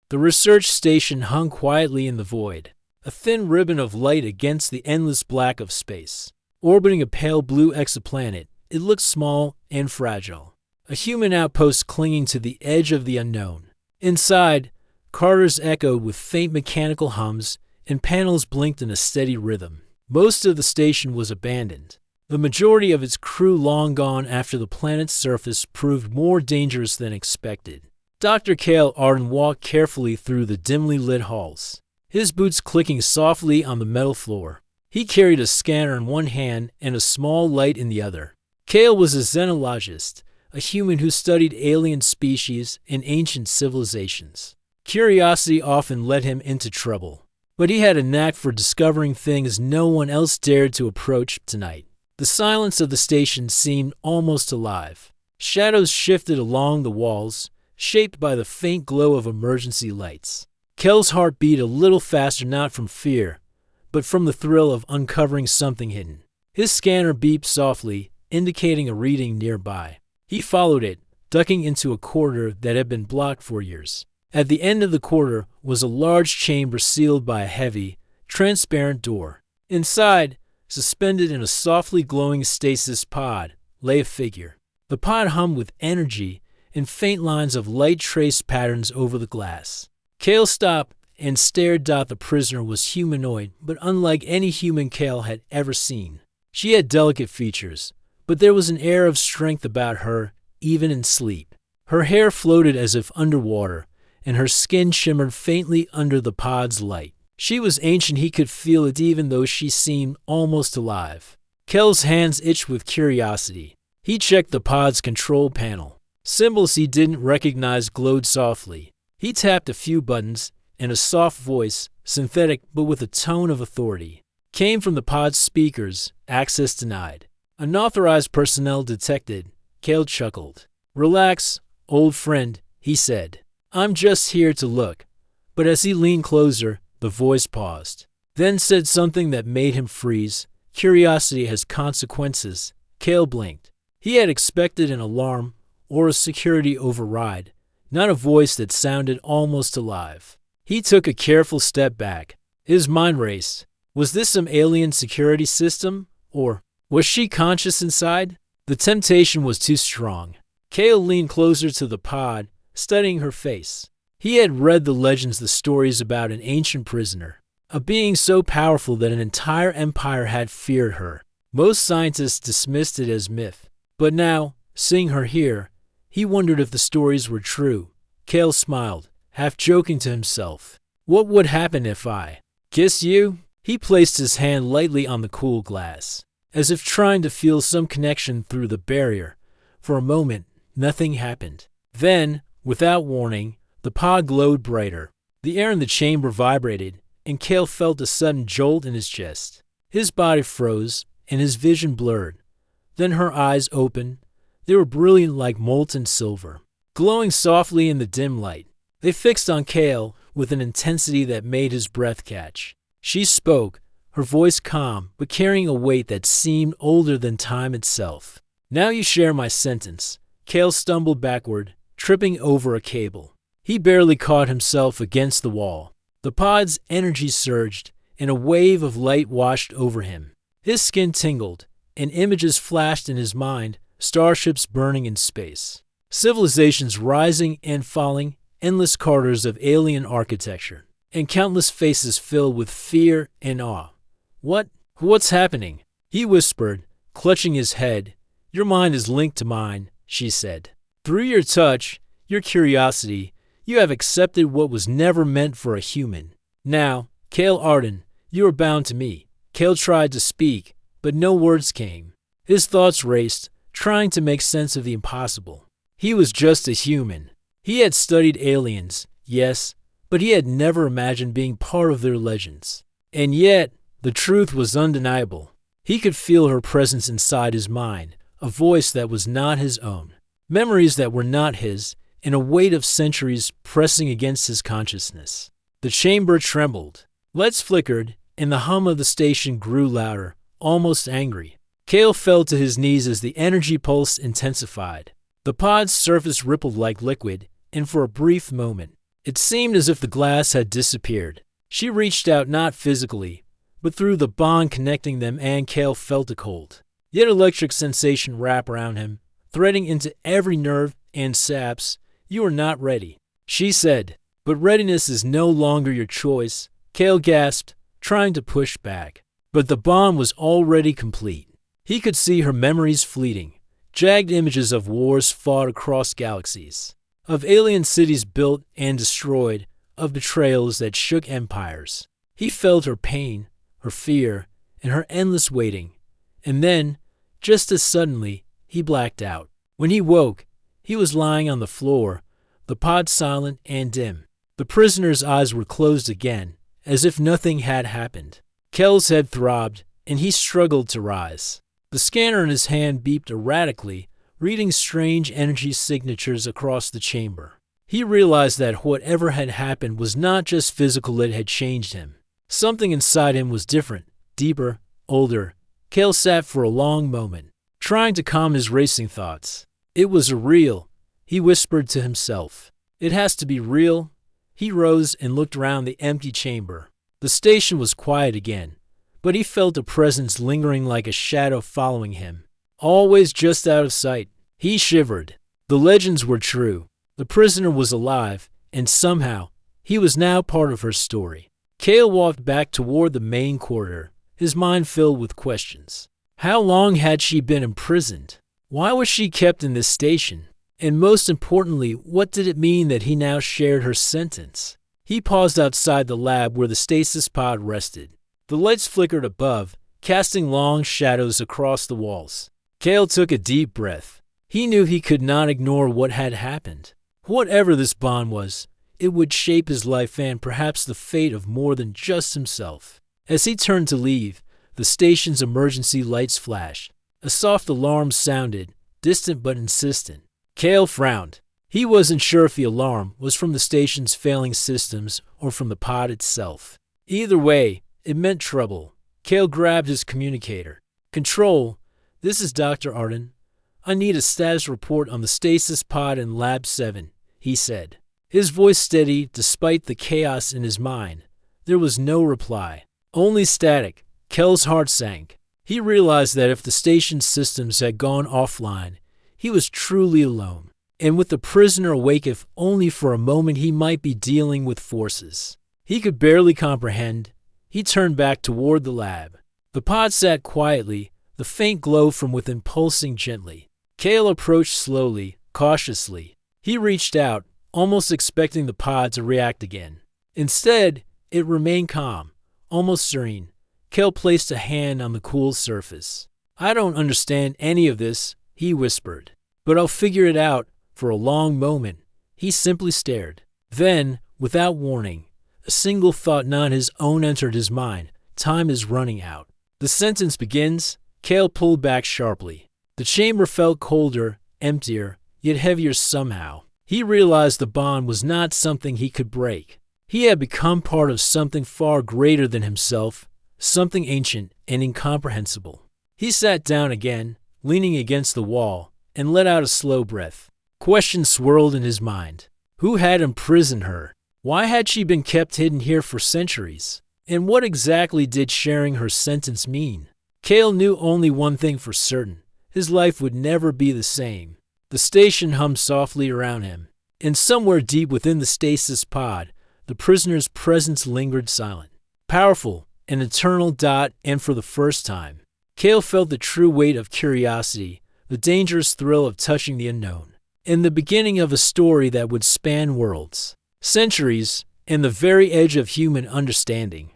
The research station hung quietly in the void, a thin ribbon of light against the endless black of space. Orbiting a pale blue exoplanet, it looked small and fragile, a human outpost clinging to the edge of the unknown. Inside, corridors echoed with faint mechanical hums, and panels blinked in a steady rhythm. Most of the station was abandoned, the majority of its crew long gone after the planet's surface proved more dangerous than expected. Dr. Cale Arden walked carefully through the dimly lit halls, his boots clicking softly on the metal floor. He carried a scanner in one hand and a small light in the other. Cale was a xenologist, a human who studied alien species and ancient civilizations. Curiosity often led him into trouble, but he had a knack for discovering things no one else dared to approach tonight. The silence of the station seemed almost alive. Shadows shifted along the walls, shaped by the faint glow of emergency lights. Cale's heart beat a little faster, not from fear, but from the thrill of uncovering something hidden. His scanner beeped softly, indicating a reading nearby. He followed it, ducking into a corridor that had been blocked for years. At the end of the corridor was a large chamber sealed by a heavy, transparent door. Inside, suspended in a softly glowing stasis pod, lay a figure. The pod hummed with energy, and faint lines of light traced patterns over the glass. Cale stopped and stared. The prisoner was humanoid, but unlike any human Cale had ever seen. She had delicate features, but there was an air of strength about her, even in sleep. Her hair floated as if underwater, and her skin shimmered faintly under the pod's light. She was ancient, he could feel it even though she seemed almost alive. Cale's hands itched with curiosity. He checked the pod's control panel. Symbols he didn't recognize glowed softly. He tapped a few buttons, and a soft voice, synthetic but with a tone of authority, came from the pod's speakers. Access denied. Unauthorized personnel detected. Cale chuckled. Relax, old friend, he said. I'm just here to look. But as he leaned closer, the voice paused, then said something that made him freeze. Curiosity has consequences. Cale blinked. He had expected an alarm or a security override, not a voice that sounded almost alive. He took a careful step back. His mind raced. Was this some alien security system? Or was she conscious inside? The temptation was too strong. Cale leaned closer to the pod, studying her face. He had read the legends, the stories about an ancient prisoner, a being so powerful that an entire empire had feared her. Most scientists dismissed it as myth. But now, seeing her here, he wondered if the stories were true. Cale smiled, half joking to himself. What would happen if I kiss you? He placed his hand lightly on the cool glass, as if trying to feel some connection through the barrier. For a moment, nothing happened. Then, without warning, the pod glowed brighter. The air in the chamber vibrated, and Cale felt a sudden jolt in his chest. His body froze, and his vision blurred. Then her eyes opened. They were brilliant like molten silver, glowing softly in the dim light. They fixed on Cale with an intensity that made his breath catch. She spoke, her voice calm, but carrying a weight that seemed older than time itself. Now you share my sentence. Cale stumbled backward, tripping over a cable. He barely caught himself against the wall. The pod's energy surged, and a wave of light washed over him. His skin tingled, and images flashed in his mind, starships burning in space, civilizations rising and falling, endless corridors of alien architecture, and countless faces filled with fear and awe. What's happening? He whispered, clutching his head. Your mind is linked to mine, she said. Through your touch, your curiosity, you have accepted what was never meant for a human. Now, Cale Arden, you are bound to me. Cale tried to speak, but no words came. His thoughts raced, trying to make sense of the impossible. He was just a human. He had studied aliens, yes, but he had never imagined being part of their legends. And yet, the truth was undeniable. He could feel her presence inside his mind, a voice that was not his own, memories that were not his, and a weight of centuries pressing against his consciousness. The chamber trembled. Lights flickered, and the hum of the station grew louder, almost angry. Cale fell to his knees as the energy pulse intensified. The pod's surface rippled like liquid, and for a brief moment, It seemed as if the glass had disappeared. She reached out not physically, but through the bond connecting them, and Cale felt a cold, yet electric sensation wrap around him, threading into every nerve and saps. "You are not ready," she said. "But readiness is no longer your choice," Cale gasped, trying to push back. But the bond was already complete. He could see her memories fleeting, jagged images of wars fought across galaxies, of alien cities built and destroyed, of betrayals that shook empires. He felt her pain, her fear, and her endless waiting. And then, just as suddenly, he blacked out. When he woke, he was lying on the floor, the pod silent and dim. The prisoner's eyes were closed again, as if nothing had happened. Cale's head throbbed, and he struggled to rise. The scanner in his hand beeped erratically, reading strange energy signatures across the chamber. He realized that whatever had happened was not just physical, it had changed him. Something inside him was different, deeper, older. Cale sat for a long moment, trying to calm his racing thoughts. "It was real," he whispered to himself. "It has to be real." He rose and looked around the empty chamber. The station was quiet again, but he felt a presence lingering like a shadow following him, always just out of sight. He shivered. The legends were true. The prisoner was alive, and somehow, he was now part of her story. Cale walked back toward the main corridor, his mind filled with questions. How long had she been imprisoned? Why was she kept in this station? And most importantly, what did it mean that he now shared her sentence? He paused outside the lab where the stasis pod rested. The lights flickered above, casting long shadows across the walls. Cale took a deep breath. He knew he could not ignore what had happened. Whatever this bond was, it would shape his life and perhaps the fate of more than just himself. As he turned to leave, the station's emergency lights flashed. A soft alarm sounded, distant but insistent. Cale frowned. He wasn't sure if the alarm was from the station's failing systems or from the pod itself. Either way, it meant trouble. Cale grabbed his communicator. "Control, this is Dr. Arden. I need a status report on the stasis pod in Lab 7, he said. His voice steady despite the chaos in his mind. There was no reply. Only static. Cale's heart sank. He realized that if the station's systems had gone offline, he was truly alone. And with the prisoner awake, if only for a moment, he might be dealing with forces he could barely comprehend. He turned back toward the lab. The pod sat quietly, the faint glow from within pulsing gently. Cale approached slowly, cautiously. He reached out, almost expecting the pod to react again. Instead, it remained calm, almost serene. Cale placed a hand on the cool surface. "I don't understand any of this," he whispered. "But I'll figure it out." For a long moment, he simply stared. Then, without warning, a single thought, not his own, entered his mind. Time is running out. The sentence begins. Cale pulled back sharply. The chamber felt colder, emptier, yet heavier somehow. He realized the bond was not something he could break. He had become part of something far greater than himself, something ancient and incomprehensible. He sat down again, leaning against the wall, and let out a slow breath. Questions swirled in his mind. Who had imprisoned her? Why had she been kept hidden here for centuries? And what exactly did sharing her sentence mean? Cale knew only one thing for certain. His life would never be the same. The station hummed softly around him. And somewhere deep within the stasis pod, the prisoner's presence lingered silent. Powerful, an eternal dot, and for the first time, Cale felt the true weight of curiosity, the dangerous thrill of touching the unknown, and the beginning of a story that would span worlds, centuries, and the very edge of human understanding.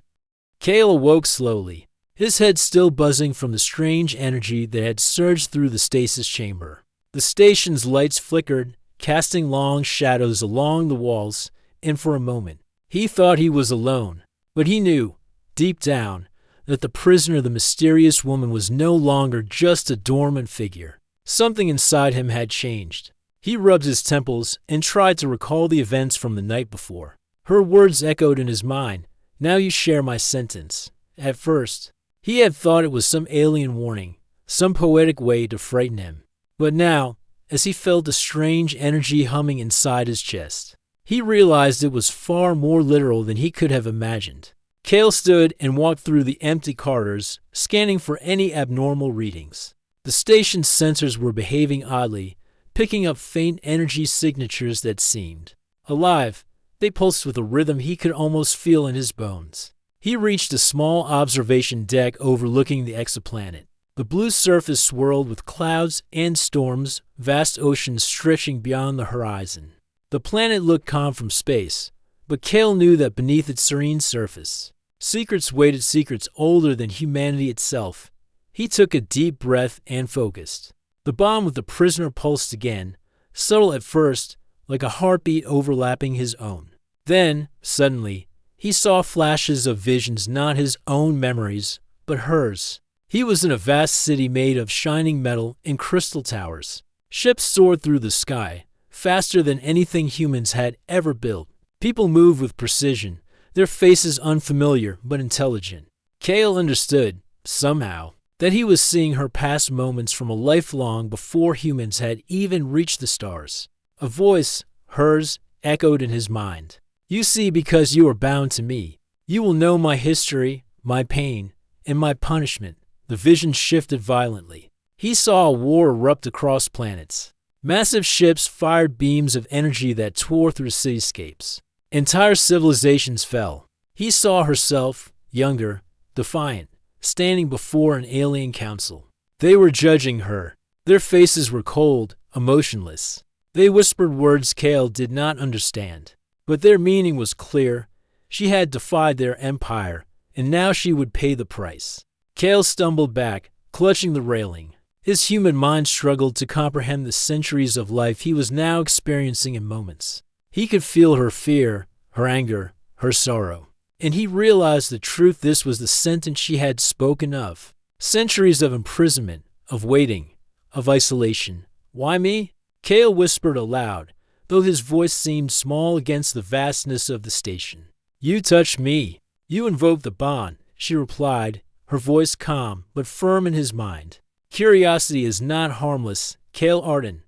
Cale awoke slowly, his head still buzzing from the strange energy that had surged through the stasis chamber. The station's lights flickered, casting long shadows along the walls, and for a moment, he thought he was alone. But he knew, deep down, that the prisoner, the mysterious woman, was no longer just a dormant figure. Something inside him had changed. He rubbed his temples and tried to recall the events from the night before. Her words echoed in his mind. "Now you share my sentence." At first, he had thought it was some alien warning, some poetic way to frighten him. But now, as he felt a strange energy humming inside his chest, He realized it was far more literal than he could have imagined. Kale stood and walked through the empty corridors, scanning for any abnormal readings. The station's sensors were behaving oddly, picking up faint energy signatures that seemed alive. They pulsed with a rhythm he could almost feel in his bones. He reached a small observation deck overlooking the exoplanet. The blue surface swirled with clouds and storms, vast oceans stretching beyond the horizon. The planet looked calm from space, but Kale knew that beneath its serene surface, secrets waited, secrets older than humanity itself. He took a deep breath and focused. The bond with the prisoner pulsed again, subtle at first, like a heartbeat overlapping his own. Then, suddenly, he saw flashes of visions, not his own memories, but hers. He was in a vast city made of shining metal and crystal towers. Ships soared through the sky, faster than anything humans had ever built. People moved with precision, their faces unfamiliar but intelligent. Kale understood, somehow, that he was seeing her past moments from a life long before humans had even reached the stars. A voice, hers, echoed in his mind. "You see, because you are bound to me, you will know my history, my pain, and my punishment." The vision shifted violently. He saw a war erupt across planets. Massive ships fired beams of energy that tore through cityscapes. Entire civilizations fell. He saw herself, younger, defiant, standing before an alien council. They were judging her. Their faces were cold, emotionless. They whispered words Kale did not understand, but their meaning was clear. She had defied their empire, and now she would pay the price. Kale stumbled back, clutching the railing. His human mind struggled to comprehend the centuries of life he was now experiencing in moments. He could feel her fear, her anger, her sorrow. And he realized the truth: this was the sentence she had spoken of. Centuries of imprisonment, of waiting, of isolation. Why me? Kale whispered aloud, though his voice seemed small against the vastness of the station. "You touched me. You invoked the bond," she replied, her voice calm but firm in his mind. "Curiosity is not harmless, Kale Arden.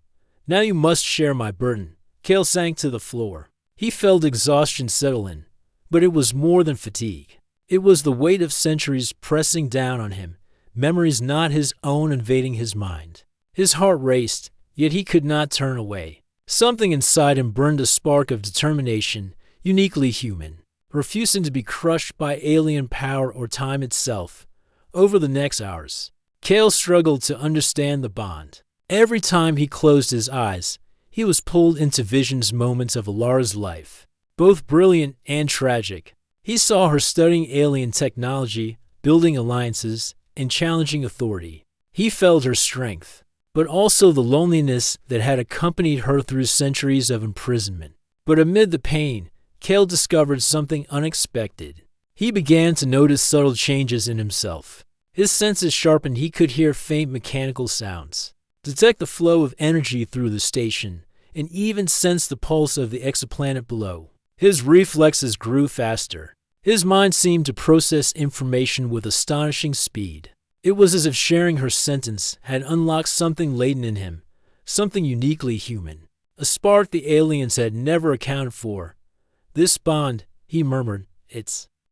Now you must share my burden." Kale sank to the floor. He felt exhaustion settle in, but it was more than fatigue. It was the weight of centuries pressing down on him, memories not his own invading his mind. His heart raced, yet he could not turn away. Something inside him burned a spark of determination, uniquely human, refusing to be crushed by alien power or time itself. Over the next hours, Kale struggled to understand the bond. Every time he closed his eyes, he was pulled into visions, moments of Alara's life, both brilliant and tragic. He saw her studying alien technology, building alliances, and challenging authority. He felt her strength, but also the loneliness that had accompanied her through centuries of imprisonment. But amid the pain, Kale discovered something unexpected. He began to notice subtle changes in himself. His senses sharpened. He could hear faint mechanical sounds, detect the flow of energy through the station, and even sense the pulse of the exoplanet below. His reflexes grew faster. His mind seemed to process information with astonishing speed. It was as if sharing her sentence had unlocked something latent in him, something uniquely human, a spark the aliens had never accounted for. "This bond," he murmured,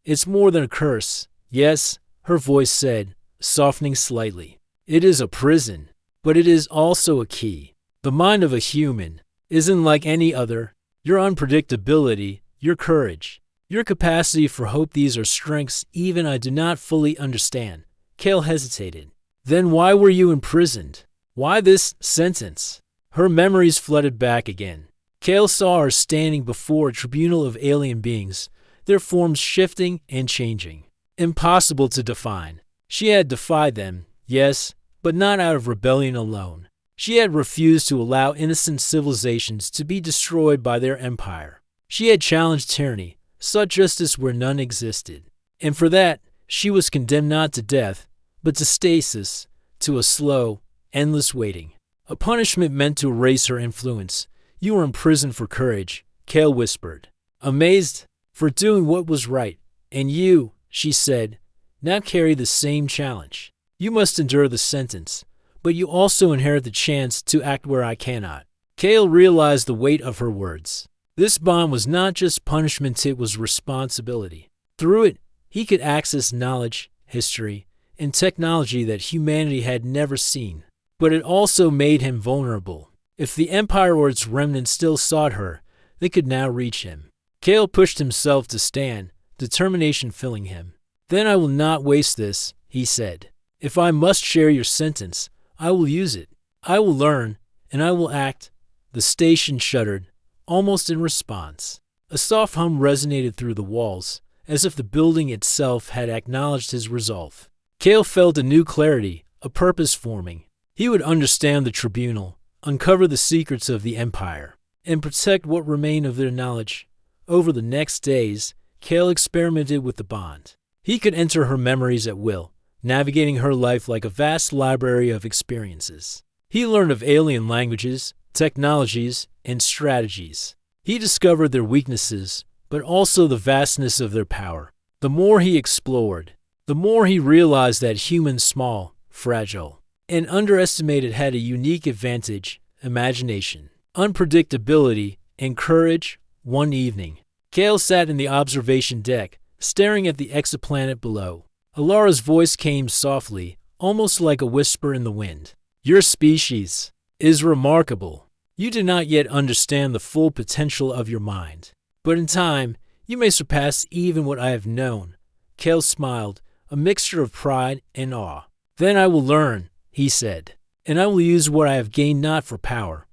It's more than a curse." "Yes," her voice said, softening slightly. "It is a prison, but it is also a key. The mind of a human isn't like any other. Your unpredictability, your courage, your capacity for hope, these are strengths even I do not fully understand." Kale hesitated. "Then why were you imprisoned? Why this sentence?" Her memories flooded back again. Kale saw her standing before a tribunal of alien beings, their forms shifting and changing. Impossible to define. She had defied them, yes, but not out of rebellion alone. She had refused to allow innocent civilizations to be destroyed by their empire. She had challenged tyranny, sought justice where none existed. And for that, she was condemned not to death, but to stasis, to a slow, endless waiting. A punishment meant to erase her influence. "You were imprisoned for courage," Kale whispered. "Amazed?" "For doing what was right. And you," she said, "now carry the same challenge. You must endure the sentence, but you also inherit the chance to act where I cannot." Kale realized the weight of her words. This bond was not just punishment, it was responsibility. Through it, he could access knowledge, history, and technology that humanity had never seen. But it also made him vulnerable. If the Empire or its remnants still sought her, they could now reach him. Kale pushed himself to stand, determination filling him. "Then I will not waste this," he said. "If I must share your sentence, I will use it. I will learn, and I will act." The station shuddered, almost in response. A soft hum resonated through the walls, as if the building itself had acknowledged his resolve. Kale felt a new clarity, a purpose forming. He would understand the tribunal, uncover the secrets of the Empire, and protect what remained of their knowledge. Over the next days, Kale experimented with the bond. He could enter her memories at will, navigating her life like a vast library of experiences. He learned of alien languages, technologies, and strategies. He discovered their weaknesses, but also the vastness of their power. The more he explored, the more he realized that humans, small, fragile, and underestimated, had a unique advantage: imagination, unpredictability, and courage. One evening, Kale sat in the observation deck, staring at the exoplanet below. Alara's voice came softly, almost like a whisper in the wind. "Your species is remarkable. You do not yet understand the full potential of your mind. But in time, you may surpass even what I have known." Kale smiled, a mixture of pride and awe. "Then I will learn," he said, "and I will use what I have gained not for power,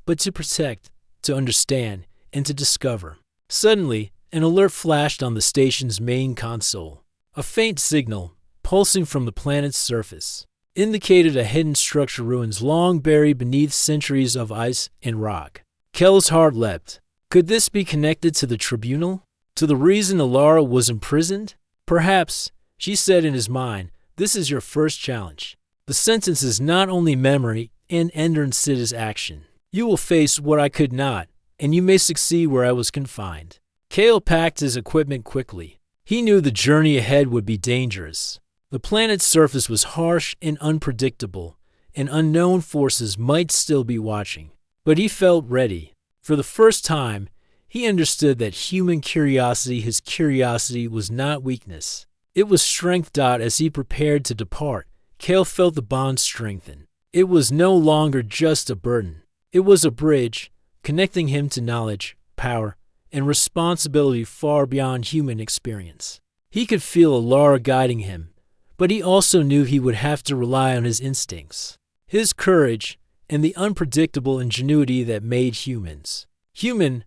but to protect, to understand, and to discover." Suddenly, an alert flashed on the station's main console. A faint signal, pulsing from the planet's surface, indicated a hidden structure, ruins long buried beneath centuries of ice and rock. Kale's heart leapt. Could this be connected to the tribunal? To the reason Alara was imprisoned? "Perhaps," she said in his mind, "this is your first challenge. The sentence is not only memory and endurance, it is action. You will face what I could not, and you may succeed where I was confined." Kale packed his equipment quickly. He knew the journey ahead would be dangerous. The planet's surface was harsh and unpredictable, and unknown forces might still be watching. But he felt ready. For the first time, he understood that human curiosity, his curiosity, was not weakness. It was strength. As he prepared to depart, Kale felt the bond strengthen. It was no longer just a burden. It was a bridge, connecting him to knowledge, power, and responsibility far beyond human experience. He could feel Alara guiding him, but he also knew he would have to rely on his instincts, his courage, and the unpredictable ingenuity that made humans human.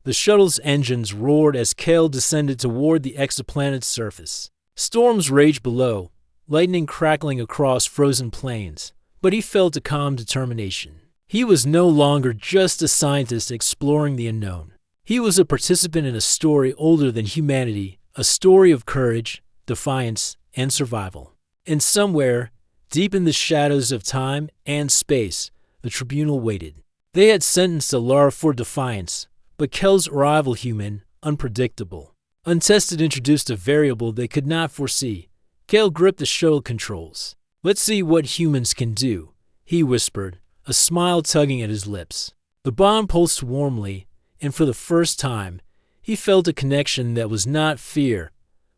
The shuttle's engines roared as Kale descended toward the exoplanet's surface. Storms raged below, lightning crackling across frozen plains, but he felt a calm determination. He was no longer just a scientist exploring the unknown. He was a participant in a story older than humanity, a story of courage, defiance, and survival. And somewhere, deep in the shadows of time and space, the tribunal waited. They had sentenced Alara for defiance, but Kale's arrival, human, unpredictable, untested, introduced a variable they could not foresee. Kale gripped the shuttle controls. "Let's see what humans can do," he whispered, a smile tugging at his lips. The bond pulsed warmly, and for the first time, he felt a connection that was not fear,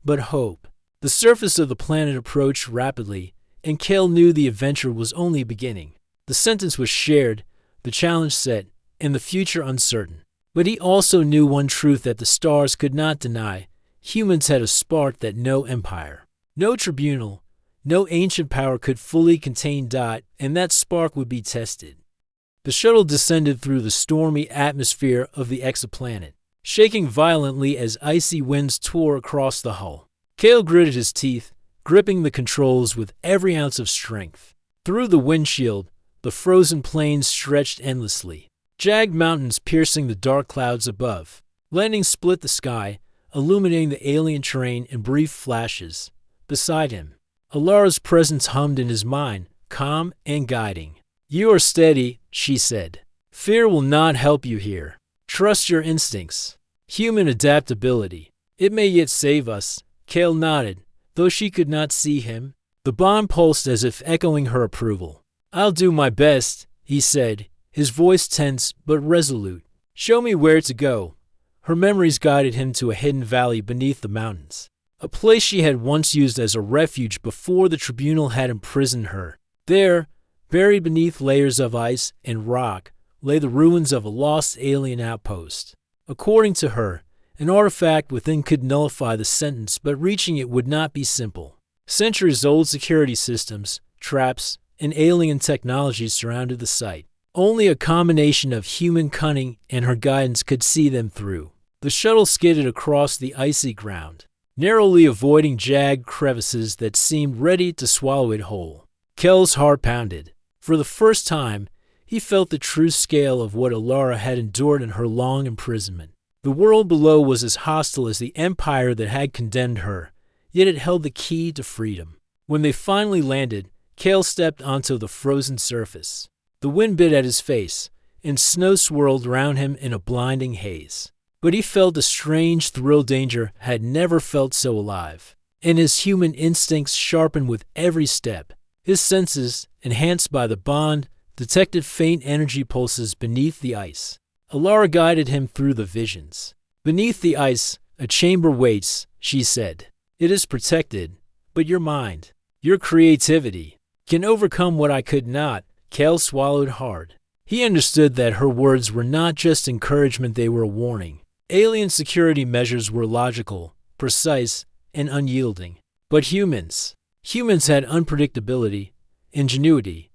but hope. The surface of the planet approached rapidly, and Kale knew the adventure was only beginning. The sentence was shared, the challenge set, and the future uncertain. But he also knew one truth that the stars could not deny: humans had a spark that no empire, no tribunal, no ancient power could fully contain. And that spark would be tested. The shuttle descended through the stormy atmosphere of the exoplanet, shaking violently as icy winds tore across the hull. Kale gritted his teeth, gripping the controls with every ounce of strength. Through the windshield, the frozen plains stretched endlessly, jagged mountains piercing the dark clouds above. Lightning split the sky, illuminating the alien terrain in brief flashes. Beside him, Alara's presence hummed in his mind, calm and guiding. "You are steady," she said. "Fear will not help you here. Trust your instincts. Human adaptability. It may yet save us." Kale nodded, though she could not see him. The bond pulsed as if echoing her approval. "I'll do my best," he said, his voice tense but resolute. "Show me where to go, Her memories guided him to a hidden valley beneath the mountains, a place she had once used as a refuge before the tribunal had imprisoned her. There, buried beneath layers of ice and rock, lay the ruins of a lost alien outpost. According to her, an artifact within could nullify the sentence, but reaching it would not be simple. Centuries-old security systems, traps, and alien technology surrounded the site. Only a combination of human cunning and her guidance could see them through. The shuttle skidded across the icy ground, narrowly avoiding jagged crevices that seemed ready to swallow it whole. Kel's heart pounded. For the first time, he felt the true scale of what Alara had endured in her long imprisonment. The world below was as hostile as the empire that had condemned her, yet it held the key to freedom. When they finally landed, Kel stepped onto the frozen surface. The wind bit at his face, and snow swirled around him in a blinding haze. But he felt a strange thrill danger had never felt so alive, and his human instincts sharpened with every step. His senses, enhanced by the bond, detected faint energy pulses beneath the ice. Alara guided him through the visions. Beneath the ice, a chamber waits, she said. It is protected, but your mind, your creativity, can overcome what I could not. Kel swallowed hard. He understood that her words were not just encouragement, they were a warning. Alien security measures were logical, precise, and unyielding. But humans had unpredictability, ingenuity,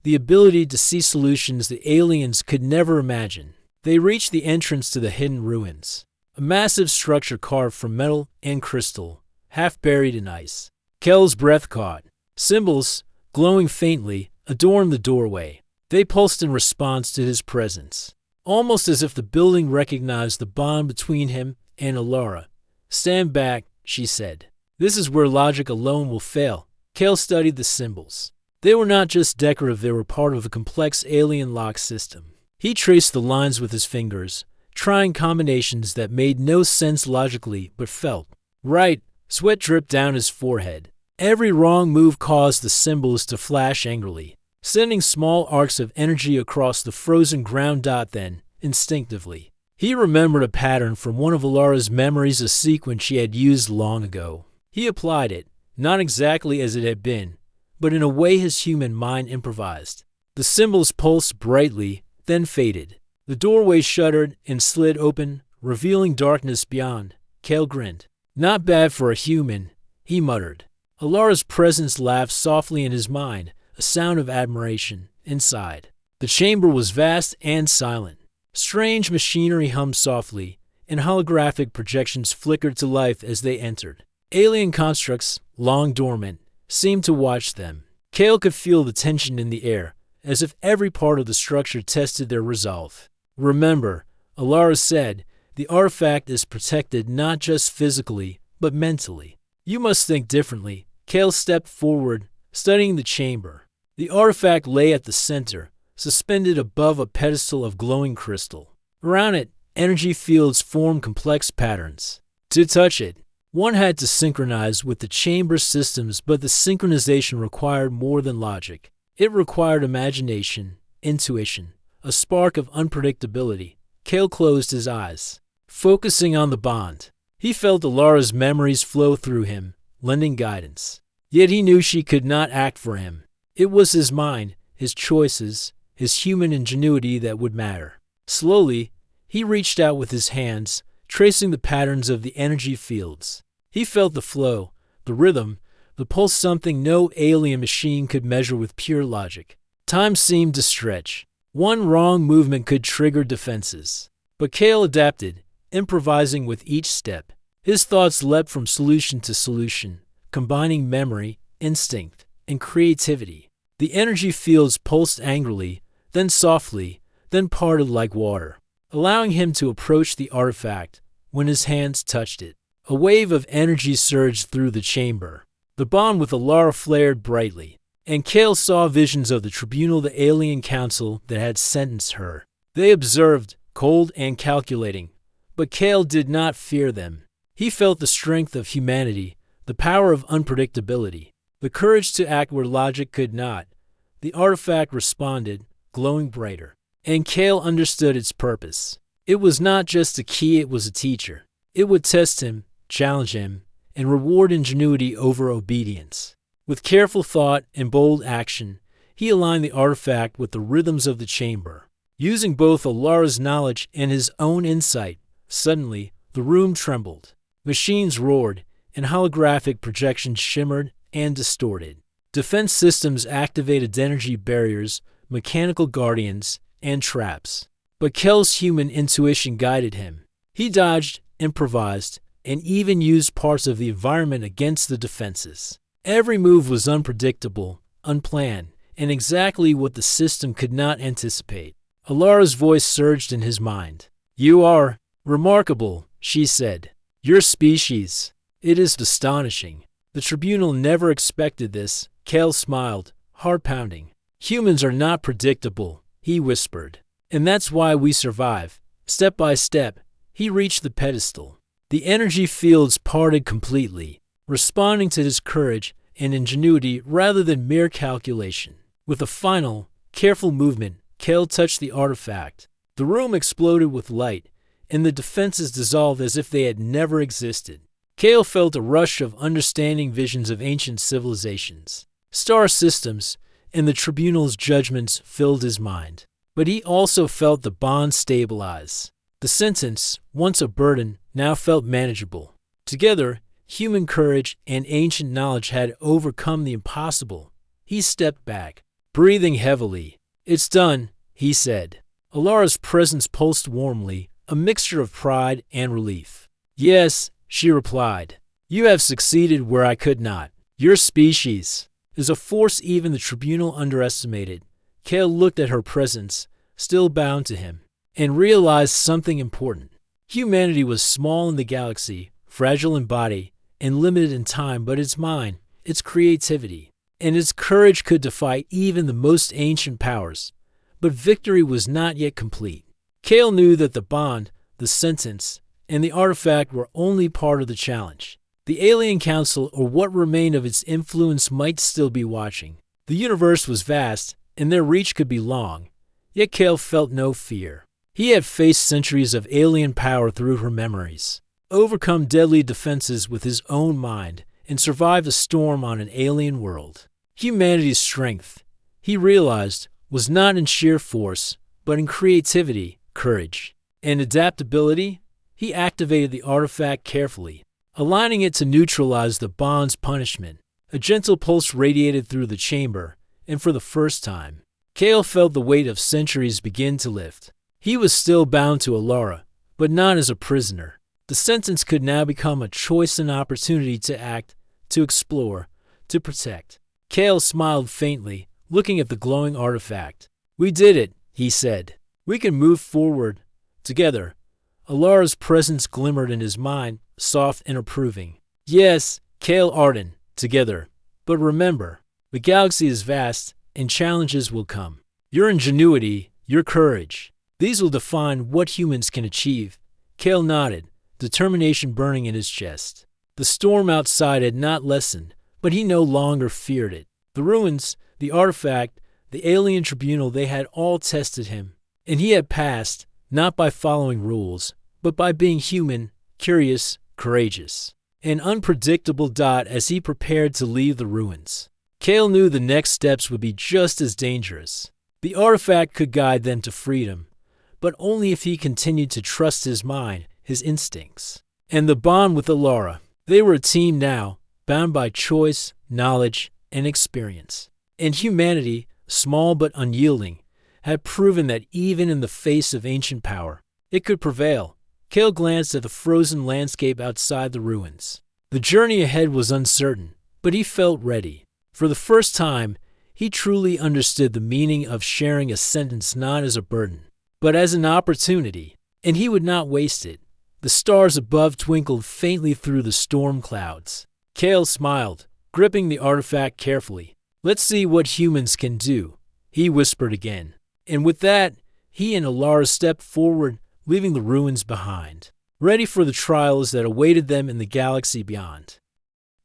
the ability to see solutions the aliens could never imagine. They reached the entrance to the hidden ruins, a massive structure carved from metal and crystal, half buried in ice. Kel's breath caught. Symbols, glowing faintly, adorned the doorway. They pulsed in response to his presence, almost as if the building recognized the bond between him and Alara. Stand back, she said. This is where logic alone will fail. Kel studied the symbols. They were not just decorative, they were part of a complex alien lock system. He traced the lines with his fingers, trying combinations that made no sense logically but felt right. Sweat dripped down his forehead. Every wrong move caused the symbols to flash angrily, sending small arcs of energy across the frozen ground. Then, instinctively, he remembered a pattern from one of Alara's memories, a sequence she had used long ago. He applied it, not exactly as it had been, but in a way his human mind improvised. The symbols pulsed brightly, then faded. The doorway shuddered and slid open, revealing darkness beyond. Kel grinned. Not bad for a human, he muttered. Alara's presence laughed softly in his mind, a sound of admiration. Inside, the chamber was vast and silent. Strange machinery hummed softly, and holographic projections flickered to life as they entered. Alien constructs, long dormant, seemed to watch them. Kel could feel the tension in the air, as if every part of the structure tested their resolve. Remember, Alara said, the artifact is protected not just physically, but mentally. You must think differently. Kel stepped forward, studying the chamber. The artifact lay at the center, suspended above a pedestal of glowing crystal. Around it, energy fields formed complex patterns. To touch it, one had to synchronize with the chamber systems, but the synchronization required more than logic. It required imagination, intuition, a spark of unpredictability. Kel closed his eyes, focusing on the bond. He felt Alara's memories flow through him, lending guidance. Yet he knew she could not act for him. It was his mind, his choices, his human ingenuity that would matter. Slowly, he reached out with his hands, tracing the patterns of the energy fields. He felt the flow, the rhythm, the pulse, something no alien machine could measure with pure logic. Time seemed to stretch. One wrong movement could trigger defenses. But Kel adapted, improvising with each step. His thoughts leapt from solution to solution, combining memory, instinct, and creativity. The energy fields pulsed angrily, then softly, then parted like water, allowing him to approach the artifact. When his hands touched it, a wave of energy surged through the chamber. The bond with Alara flared brightly, and Kel saw visions of the tribunal, the alien council that had sentenced her. They observed, cold and calculating, but Kel did not fear them. He felt the strength of humanity, the power of unpredictability, the courage to act where logic could not. The artifact responded, glowing brighter, and Kel understood its purpose. It was not just a key, it was a teacher. It would test him, challenge him, and reward ingenuity over obedience. With careful thought and bold action, he aligned the artifact with the rhythms of the chamber. Using both Alara's knowledge and his own insight, suddenly, the room trembled. Machines roared, and holographic projections shimmered and distorted. Defense systems activated energy barriers, mechanical guardians, and traps. But Kel's human intuition guided him. He dodged, improvised, and even used parts of the environment against the defenses. Every move was unpredictable, unplanned, and exactly what the system could not anticipate. Alara's voice surged in his mind. "You are remarkable," she said. "Your species. It is astonishing." The tribunal never expected this. Kel smiled, heart-pounding. "Humans are not predictable," he whispered. "And that's why we survive." Step by step, he reached the pedestal. The energy fields parted completely, responding to his courage and ingenuity rather than mere calculation. With a final, careful movement, Kel touched the artifact. The room exploded with light, and the defenses dissolved as if they had never existed. Kel felt a rush of understanding, visions of ancient civilizations, star systems, and the tribunal's judgments filled his mind. But he also felt the bond stabilize. The sentence, once a burden, now felt manageable. Together, human courage and ancient knowledge had overcome the impossible. He stepped back, breathing heavily. "It's done," he said. Alara's presence pulsed warmly, a mixture of pride and relief. "Yes," she replied. "You have succeeded where I could not. Your species is a force even the tribunal underestimated." Kel looked at her presence, still bound to him, and realized something important. Humanity was small in the galaxy, fragile in body, and limited in time, but its mind, its creativity, and its courage could defy even the most ancient powers. But victory was not yet complete. Kel knew that the bond, the sentence, and the artifact were only part of the challenge. The Alien Council, or what remained of its influence, might still be watching. The universe was vast, and their reach could be long. Yet Kel felt no fear. He had faced centuries of alien power through her memories, overcome deadly defenses with his own mind, and survived a storm on an alien world. Humanity's strength, he realized, was not in sheer force, but in creativity, courage, and adaptability. He activated the artifact carefully, aligning it to neutralize the bond's punishment. A gentle pulse radiated through the chamber, and for the first time, Kel felt the weight of centuries begin to lift. He was still bound to Alara, but not as a prisoner. The sentence could now become a choice and opportunity to act, to explore, to protect. Kel smiled faintly, looking at the glowing artifact. "We did it," he said. "We can move forward together." Alara's presence glimmered in his mind, soft and approving. "Yes, Kel Arden, together. But remember, the galaxy is vast, and challenges will come. Your ingenuity, your courage, these will define what humans can achieve." Kel nodded, determination burning in his chest. The storm outside had not lessened, but he no longer feared it. The ruins, the artifact, the alien tribunal, they had all tested him. And he had passed, not by following rules, but by being human, curious, courageous. An unpredictable dot as he prepared to leave the ruins. Kel knew the next steps would be just as dangerous. The artifact could guide them to freedom, but only if he continued to trust his mind, his instincts. And the bond with Alara. They were a team now, bound by choice, knowledge, and experience. And humanity, small but unyielding, had proven that even in the face of ancient power, it could prevail. Kel glanced at the frozen landscape outside the ruins. The journey ahead was uncertain, but he felt ready. For the first time, he truly understood the meaning of sharing a sentence not as a burden, but as an opportunity, and he would not waste it. The stars above twinkled faintly through the storm clouds. Kel smiled, gripping the artifact carefully. "Let's see what humans can do," he whispered again. And with that, he and Alara stepped forward, leaving the ruins behind, ready for the trials that awaited them in the galaxy beyond.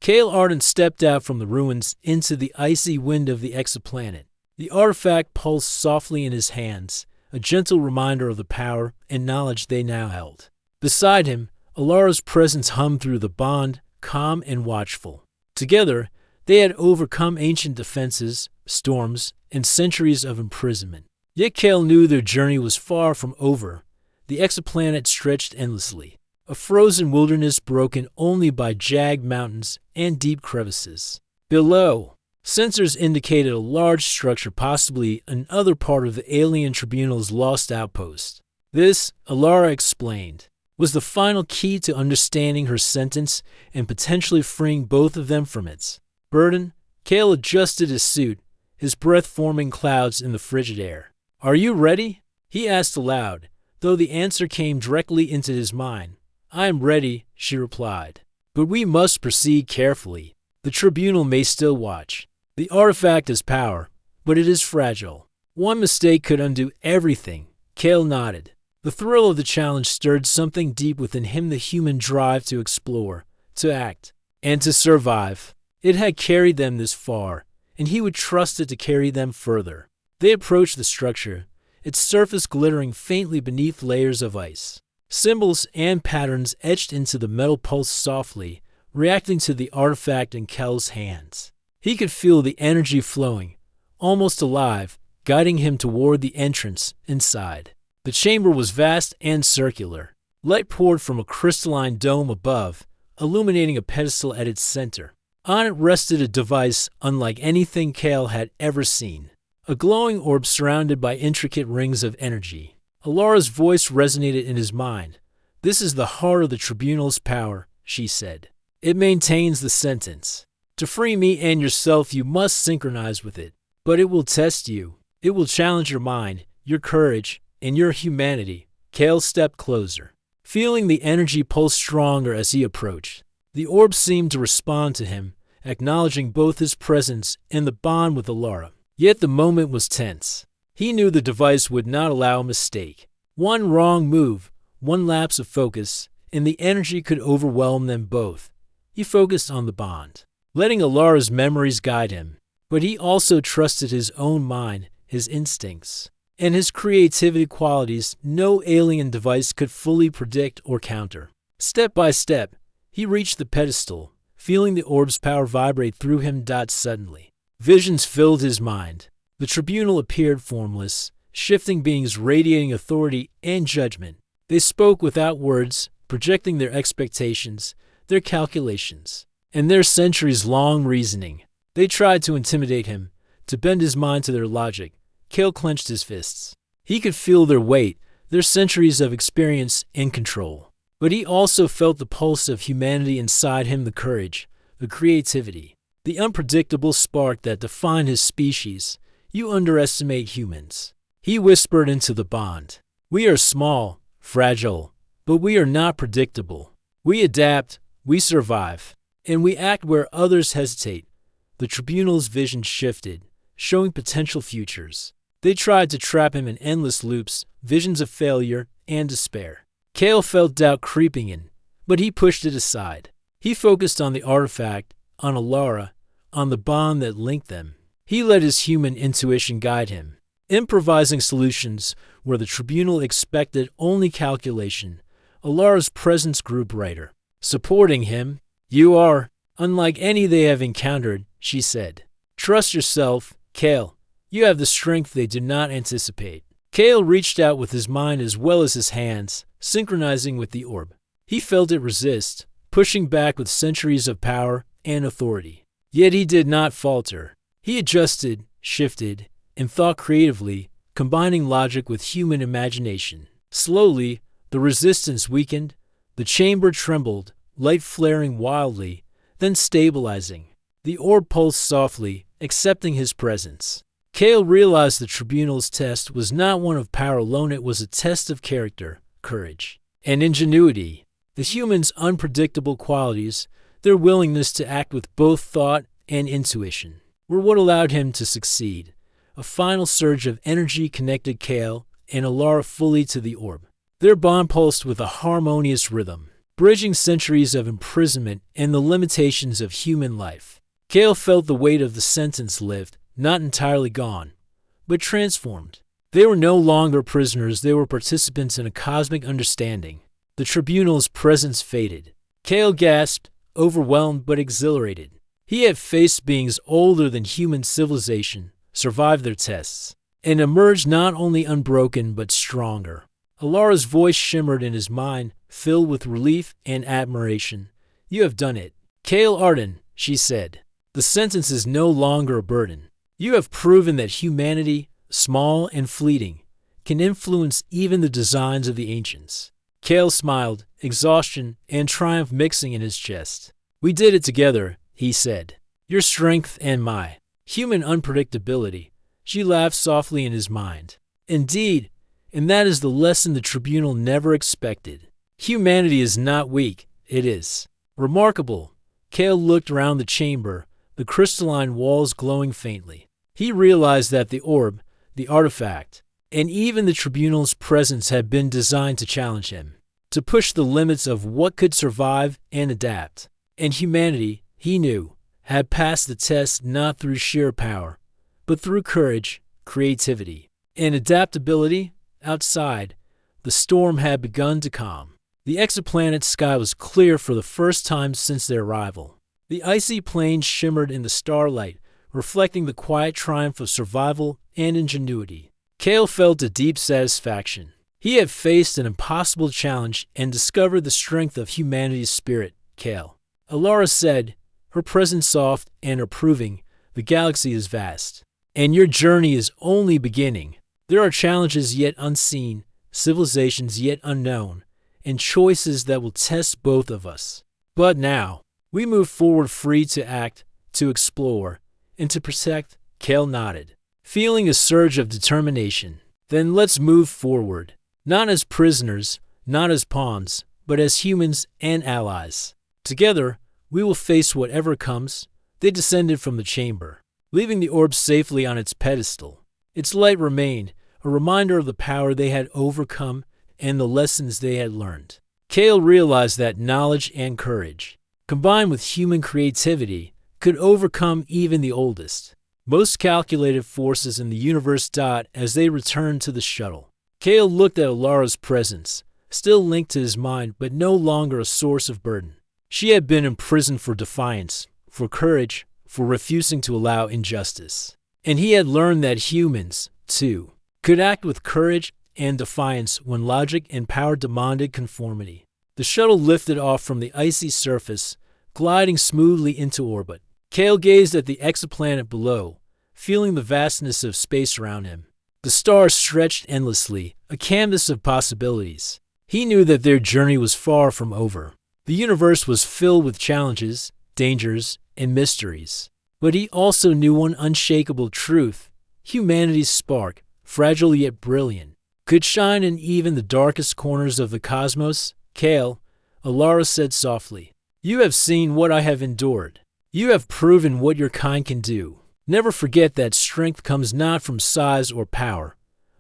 Kel Arden stepped out from the ruins into the icy wind of the exoplanet. The artifact pulsed softly in his hands, a gentle reminder of the power and knowledge they now held. Beside him, Alara's presence hummed through the bond, calm and watchful. Together, they had overcome ancient defenses, storms, and centuries of imprisonment. Yet Kale knew their journey was far from over. The exoplanet stretched endlessly, a frozen wilderness broken only by jagged mountains and deep crevices. Below, sensors indicated a large structure, possibly another part of the alien tribunal's lost outpost. This, Alara explained, was the final key to understanding her sentence and potentially freeing both of them from its burden. Kale adjusted his suit, his breath forming clouds in the frigid air. "Are you ready?" he asked aloud, though the answer came directly into his mind. "I am ready," she replied. "But we must proceed carefully. The tribunal may still watch. The artifact has power, but it is fragile. One mistake could undo everything." Kale nodded. The thrill of the challenge stirred something deep within him, the human drive to explore, to act, and to survive. It had carried them this far, and he would trust it to carry them further. They approached the structure, its surface glittering faintly beneath layers of ice. Symbols and patterns etched into the metal pulsed softly, reacting to the artifact in Kel's hands. He could feel the energy flowing, almost alive, guiding him toward the entrance inside. The chamber was vast and circular. Light poured from a crystalline dome above, illuminating a pedestal at its center. On it rested a device unlike anything Kale had ever seen. A glowing orb surrounded by intricate rings of energy. Alara's voice resonated in his mind. "This is the heart of the tribunal's power," she said. "It maintains the sentence. To free me and yourself, you must synchronize with it. But it will test you. It will challenge your mind, your courage, and your humanity." Kale stepped closer, feeling the energy pulse stronger as he approached. The orb seemed to respond to him, acknowledging both his presence and the bond with Alara. Yet the moment was tense. He knew the device would not allow a mistake. One wrong move, one lapse of focus, and the energy could overwhelm them both. He focused on the bond, letting Alara's memories guide him. But he also trusted his own mind, his instincts, and his creativity qualities no alien device could fully predict or counter. Step by step, he reached the pedestal, feeling the orb's power vibrate through him. Suddenly, visions filled his mind. The tribunal appeared formless, shifting beings radiating authority and judgment. They spoke without words, projecting their expectations, their calculations, and their centuries-long reasoning. They tried to intimidate him, to bend his mind to their logic. Kale clenched his fists. He could feel their weight, their centuries of experience and control. But he also felt the pulse of humanity inside him, the courage, the creativity, the unpredictable spark that defined his species. "You underestimate humans," he whispered into the bond. "We are small, fragile, but we are not predictable. We adapt, we survive, and we act where others hesitate." The tribunal's vision shifted, showing potential futures. They tried to trap him in endless loops, visions of failure and despair. Kale felt doubt creeping in, but he pushed it aside. He focused on the artifact, on Alara, on the bond that linked them. He let his human intuition guide him, improvising solutions where the tribunal expected only calculation. Alara's presence grew brighter, supporting him. "You are unlike any they have encountered," she said. "Trust yourself, Kale. You have the strength they do not anticipate." Kale reached out with his mind as well as his hands, synchronizing with the orb. He felt it resist, pushing back with centuries of power and authority. Yet he did not falter. He adjusted, shifted, and thought creatively, combining logic with human imagination. Slowly, the resistance weakened. The chamber trembled, light flaring wildly, then stabilizing. The orb pulsed softly, accepting his presence. Kale realized the tribunal's test was not one of power alone. It was a test of character, courage, and ingenuity. The humans' unpredictable qualities, their willingness to act with both thought and intuition, were what allowed him to succeed. A final surge of energy connected Kale and Alara fully to the orb. Their bond pulsed with a harmonious rhythm, bridging centuries of imprisonment and the limitations of human life. Kale felt the weight of the sentence lift, not entirely gone, but transformed. They were no longer prisoners, they were participants in a cosmic understanding. The tribunal's presence faded. Kale gasped, overwhelmed but exhilarated. He had faced beings older than human civilization, survived their tests, and emerged not only unbroken but stronger. Alara's voice shimmered in his mind, filled with relief and admiration. "You have done it, Kale Arden," she said. "The sentence is no longer a burden. You have proven that humanity, small and fleeting, can influence even the designs of the ancients." Kale smiled, exhaustion and triumph mixing in his chest. "We did it together," he said. "Your strength and my human unpredictability." She laughed softly in his mind. "Indeed, and that is the lesson the tribunal never expected. Humanity is not weak, it is remarkable." Kale looked around the chamber, the crystalline walls glowing faintly. He realized that the orb, the artifact, and even the tribunal's presence had been designed to challenge him, to push the limits of what could survive and adapt. And humanity, he knew, had passed the test not through sheer power, but through courage, creativity, and adaptability. Outside, the storm had begun to calm. The exoplanet's sky was clear for the first time since their arrival. The icy plains shimmered in the starlight, reflecting the quiet triumph of survival and ingenuity. Kale felt a deep satisfaction. He had faced an impossible challenge and discovered the strength of humanity's spirit. "Kale," Alara said, her presence soft and approving, "the galaxy is vast, and your journey is only beginning. There are challenges yet unseen, civilizations yet unknown, and choices that will test both of us. But now, we move forward free to act, to explore, and to protect." Kale nodded, feeling a surge of determination. "Then let's move forward, not as prisoners, not as pawns, but as humans and allies. Together, we will face whatever comes." They descended from the chamber, leaving the orb safely on its pedestal. Its light remained, a reminder of the power they had overcome and the lessons they had learned. Kale realized that knowledge and courage, combined with human creativity, could overcome even the oldest, most calculated forces in the universe. As they returned to the shuttle, Kale looked at Alara's presence, still linked to his mind but no longer a source of burden. She had been imprisoned for defiance, for courage, for refusing to allow injustice. And he had learned that humans, too, could act with courage and defiance when logic and power demanded conformity. The shuttle lifted off from the icy surface, gliding smoothly into orbit. Kale gazed at the exoplanet below, feeling the vastness of space around him. The stars stretched endlessly, a canvas of possibilities. He knew that their journey was far from over. The universe was filled with challenges, dangers, and mysteries. But he also knew one unshakable truth: humanity's spark, fragile yet brilliant, could shine in even the darkest corners of the cosmos. "Kale," Alara said softly, "you have seen what I have endured. You have proven what your kind can do. Never forget that strength comes not from size or power,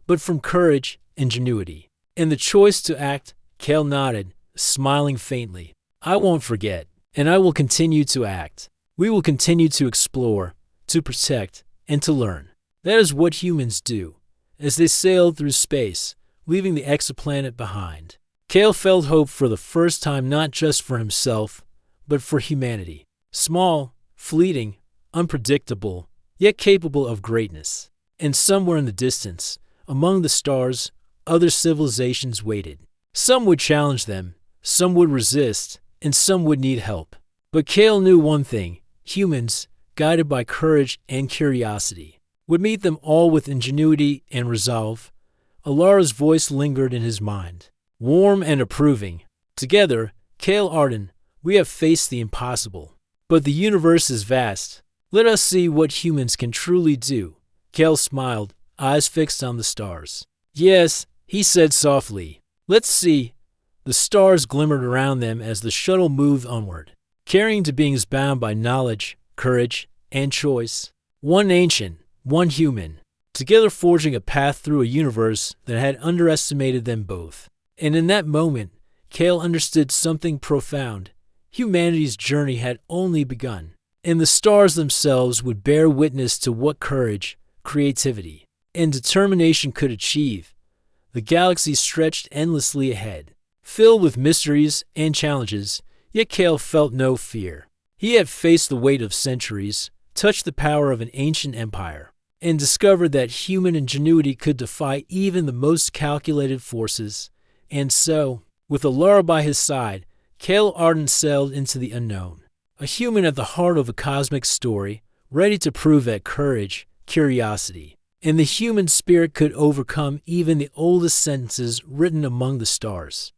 but from courage, ingenuity, and the choice to act." Kale nodded, smiling faintly. "I won't forget, and I will continue to act. We will continue to explore, to protect, and to learn." That is what humans do, as they sailed through space, leaving the exoplanet behind. Kale felt hope for the first time, not just for himself, but for humanity. Small, fleeting, unpredictable, yet capable of greatness. And somewhere in the distance, among the stars, other civilizations waited. Some would challenge them, some would resist, and some would need help. But Kale knew one thing: humans, guided by courage and curiosity, would meet them all with ingenuity and resolve. Alara's voice lingered in his mind, warm and approving. "Together, Kale Arden, we have faced the impossible. But the universe is vast. Let us see what humans can truly do." Kale smiled, eyes fixed on the stars. "Yes," he said softly. "Let's see." The stars glimmered around them as the shuttle moved onward, carrying to beings bound by knowledge, courage, and choice. One ancient, one human, together forging a path through a universe that had underestimated them both. And in that moment, Kale understood something profound. Humanity's journey had only begun, and the stars themselves would bear witness to what courage, creativity, and determination could achieve. The galaxy stretched endlessly ahead, filled with mysteries and challenges, yet Cale felt no fear. He had faced the weight of centuries, touched the power of an ancient empire, and discovered that human ingenuity could defy even the most calculated forces. And so, with Alara by his side, Cale Arden sailed into the unknown, a human at the heart of a cosmic story, ready to prove that courage, curiosity, and the human spirit could overcome even the oldest sentences written among the stars.